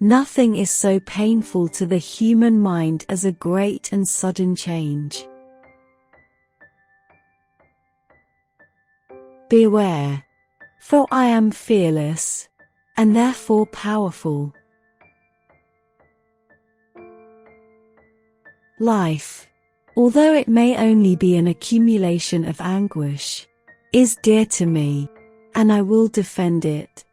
Nothing is so painful to the human mind as a great and sudden change. Beware, for I am fearless, and therefore powerful. Life, although it may only be an accumulation of anguish, is dear to me, and I will defend it.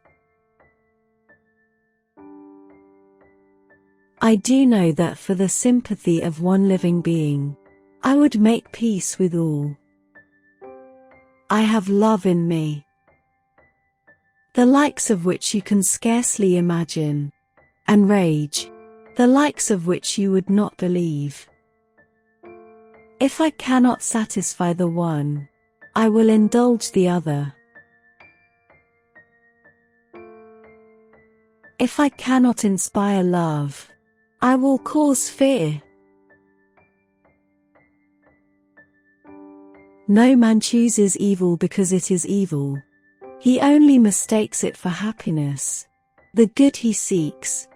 I do know that for the sympathy of one living being, I would make peace with all. I have love in me, the likes of which you can scarcely imagine, and rage, the likes of which you would not believe. If I cannot satisfy the one, I will indulge the other. If I cannot inspire love, I will cause fear. No man chooses evil because it is evil. He only mistakes it for happiness, the good he seeks.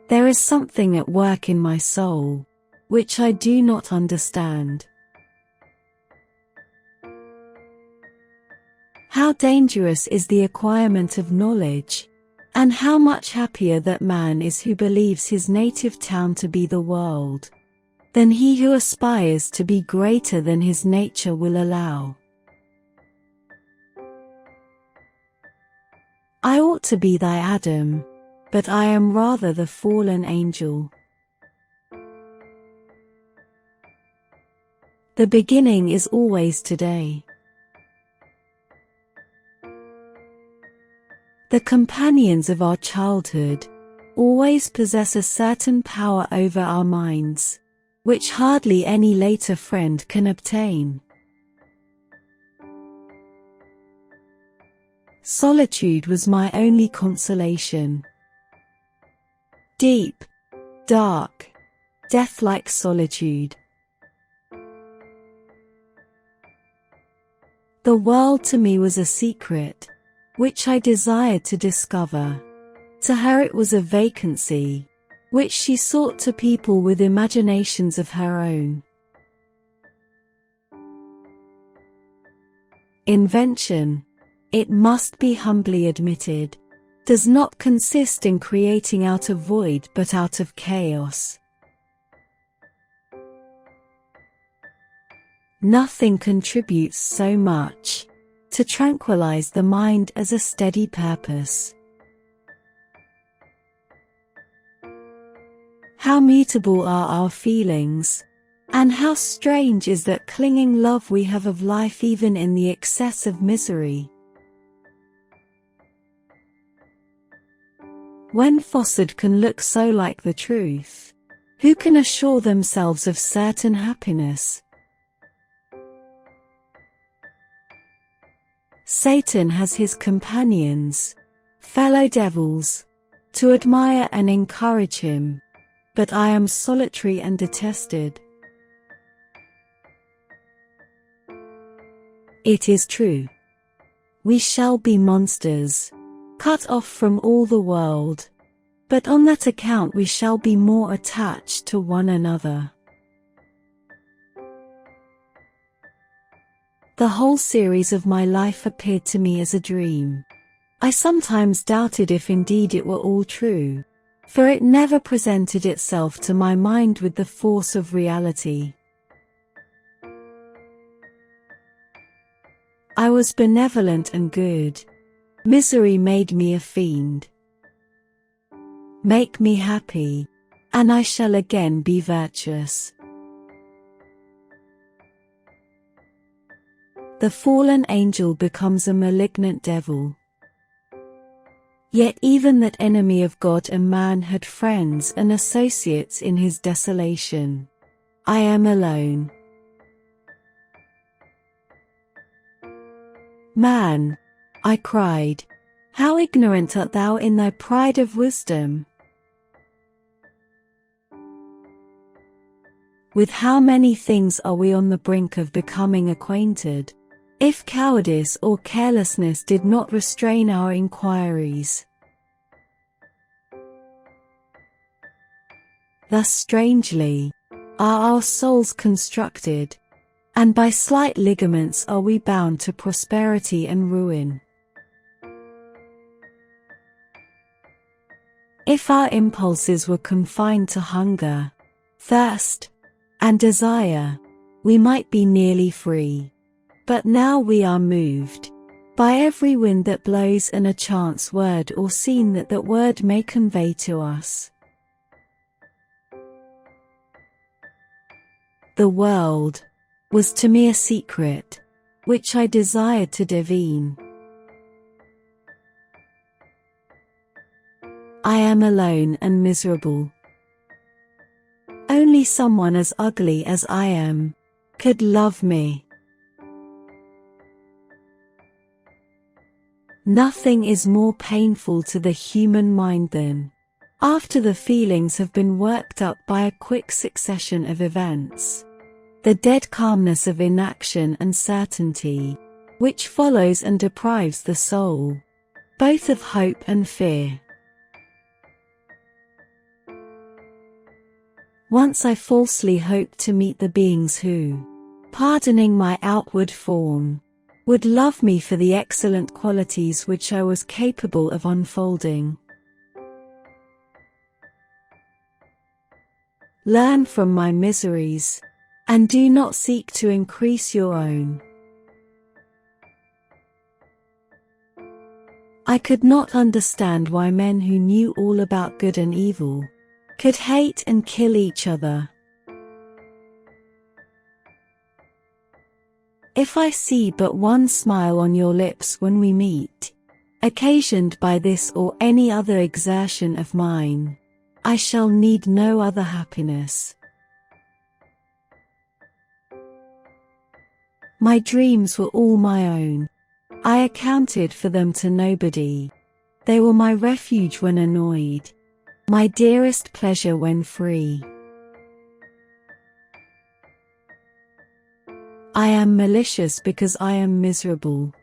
There is something at work in my soul, which I do not understand. How dangerous is the acquirement of knowledge, and how much happier that man is who believes his native town to be the world, than he who aspires to be greater than his nature will allow. I ought to be thy Adam, but I am rather the fallen angel. The beginning is always today. The companions of our childhood always possess a certain power over our minds, which hardly any later friend can obtain. Solitude was my only consolation. Deep, dark, death-like solitude. The world to me was a secret, which I desired to discover. To her it was a vacancy, which she sought to people with imaginations of her own. Invention, it must be humbly admitted, does not consist in creating out of void but out of chaos. Nothing contributes so much to tranquilize the mind as a steady purpose. How mutable are our feelings, and how strange is that clinging love we have of life even in the excess of misery. When falsehood can look so like the truth, who can assure themselves of certain happiness? Satan has his companions, fellow devils, to admire and encourage him, but I am solitary and detested. It is true. We shall be monsters, cut off from all the world, but on that account we shall be more attached to one another. The whole series of my life appeared to me as a dream. I sometimes doubted if indeed it were all true, for it never presented itself to my mind with the force of reality. I was benevolent and good. Misery made me a fiend. Make me happy, and I shall again be virtuous. The fallen angel becomes a malignant devil. Yet even that enemy of God and man had friends and associates in his desolation. I am alone. Man, I cried, how ignorant art thou in thy pride of wisdom! With how many things are we on the brink of becoming acquainted, if cowardice or carelessness did not restrain our inquiries. Thus strangely are our souls constructed, and by slight ligaments are we bound to prosperity and ruin. If our impulses were confined to hunger, thirst, and desire, we might be nearly free. But now we are moved by every wind that blows and a chance word or scene that word may convey to us. The world was to me a secret, which I desired to divine. I am alone and miserable. Only someone as ugly as I am could love me. Nothing is more painful to the human mind than, after the feelings have been worked up by a quick succession of events, the dead calmness of inaction and certainty, which follows and deprives the soul, both of hope and fear. Once I falsely hoped to meet the beings who, pardoning my outward form, would love me for the excellent qualities which I was capable of unfolding. Learn from my miseries, and do not seek to increase your own. I could not understand why men who knew all about good and evil could hate and kill each other. If I see but one smile on your lips when we meet, occasioned by this or any other exertion of mine, I shall need no other happiness. My dreams were all my own. I accounted for them to nobody. They were my refuge when annoyed, my dearest pleasure when free. I am malicious because I am miserable.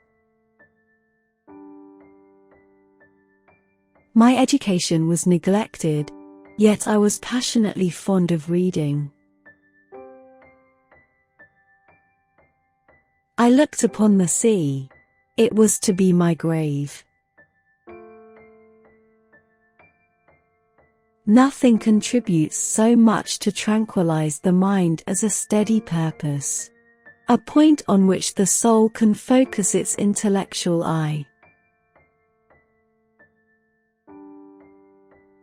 My education was neglected, yet I was passionately fond of reading. I looked upon the sea. It was to be my grave. Nothing contributes so much to tranquilize the mind as a steady purpose, a point on which the soul can focus its intellectual eye.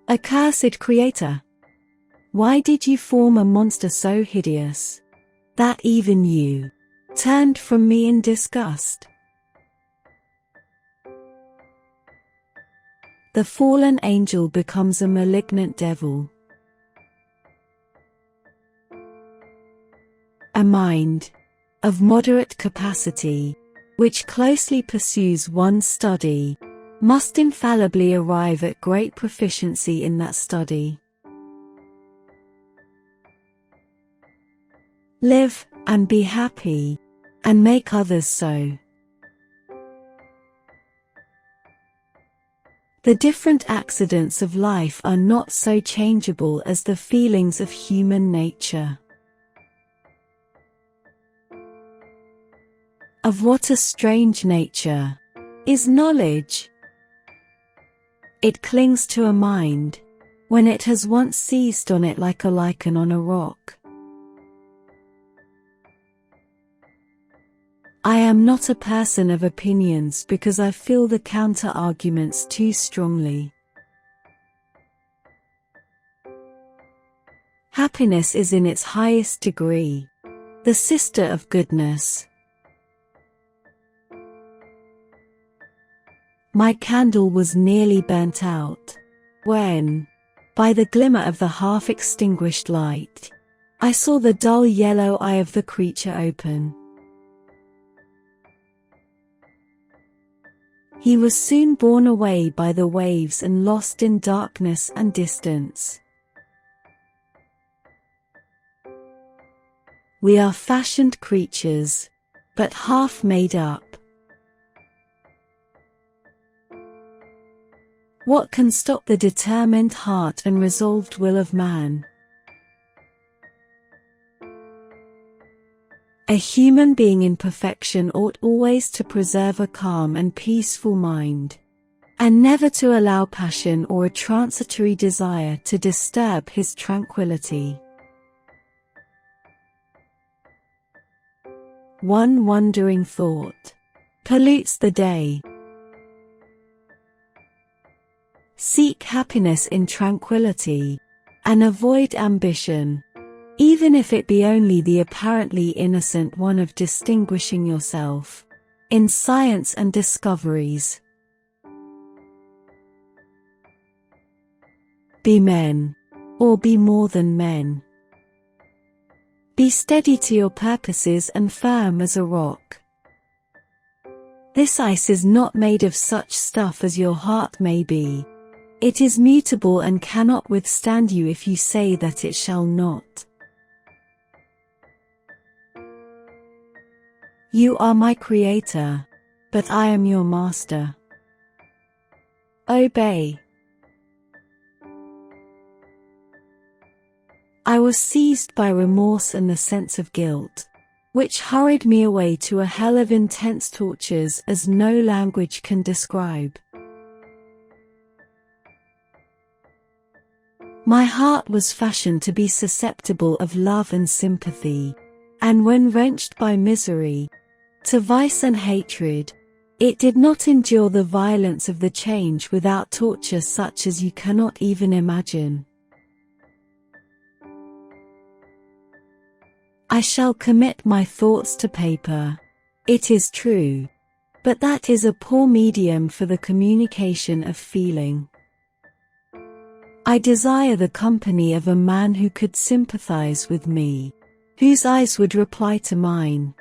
Accursed Creator! Why did you form a monster so hideous, that even you turned from me in disgust? The fallen angel becomes a malignant devil. A mind of moderate capacity, which closely pursues one study, must infallibly arrive at great proficiency in that study. Live, and be happy, and make others so. The different accidents of life are not so changeable as the feelings of human nature. Of what a strange nature is knowledge! It clings to a mind, when it has once seized on it like a lichen on a rock. I am not a person of opinions because I feel the counter-arguments too strongly. Happiness is in its highest degree the sister of goodness. My candle was nearly burnt out, when, by the glimmer of the half-extinguished light, I saw the dull yellow eye of the creature open. He was soon borne away by the waves and lost in darkness and distance. We are fashioned creatures. but half made up. What can stop the determined heart and resolved will of man? A human being in perfection ought always to preserve a calm and peaceful mind, and never to allow passion or a transitory desire to disturb his tranquility. One wandering thought pollutes the day. Seek happiness in tranquility, and avoid ambition, even if it be only the apparently innocent one of distinguishing yourself in science and discoveries. Be men, or be more than men. Be steady to your purposes and firm as a rock. This ice is not made of such stuff as your heart may be. It is mutable and cannot withstand you if you say that it shall not. You are my creator, but I am your master. Obey. I was seized by remorse and the sense of guilt, which hurried me away to a hell of intense tortures as no language can describe. My heart was fashioned to be susceptible of love and sympathy, and when wrenched by misery, to vice and hatred, it did not endure the violence of the change without torture such as you cannot even imagine. I shall commit my thoughts to paper, it is true, but that is a poor medium for the communication of feeling. I desire the company of a man who could sympathize with me, whose eyes would reply to mine,